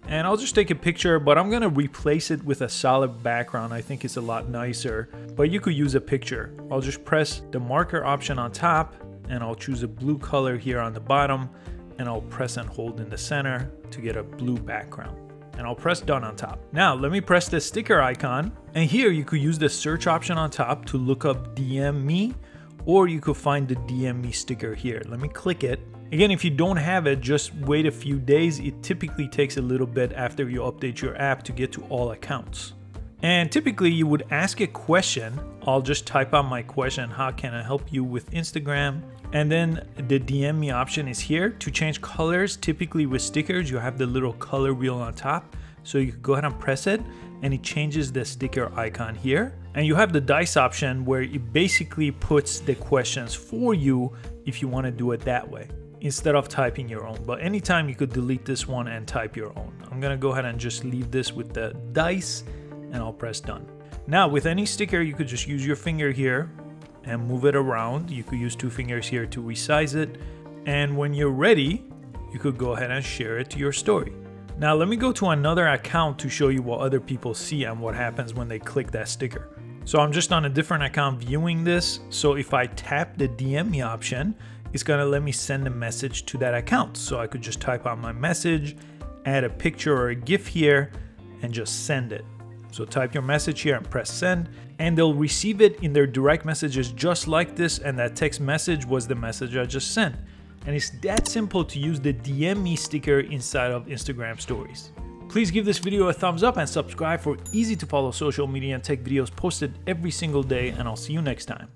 And I'll just take a picture, but I'm gonna replace it with a solid background. I think it's a lot nicer, but you could use a picture. I'll just press the marker option on top and I'll choose a blue color here on the bottom, and I'll press and hold in the center to get a blue background. And I'll press done on top. Now let me press the sticker icon, and here you could use the search option on top to look up DM me, or you could find the DM me sticker here. Let me click it. Again, if you don't have it, just wait a few days. It typically takes a little bit after you update your app to get to all accounts. And typically you would ask a question. I'll just type out my question, how can I help you with Instagram? And then the DM me option is here. To change colors, typically with stickers, you have the little color wheel on top. So you can go ahead and press it and it changes the sticker icon here. And you have the dice option where it basically puts the questions for you if you want to do it that way, instead of typing your own. But anytime you could delete this one and type your own. I'm gonna go ahead and just leave this with the dice and I'll press done. Now with any sticker, you could just use your finger here and move it around. You could use two fingers here to resize it. And when you're ready, you could go ahead and share it to your story. Now let me go to another account to show you what other people see and what happens when they click that sticker. So I'm just on a different account viewing this. So if I tap the DM me option, it's gonna let me send a message to that account. So I could just type out my message, add a picture or a GIF here, and just send it. So type your message here and press send, and they'll receive it in their direct messages just like this, and that text message was the message I just sent. And it's that simple to use the DM me sticker inside of Instagram stories. Please give this video a thumbs up and subscribe for easy to follow social media and tech videos posted every single day, and I'll see you next time.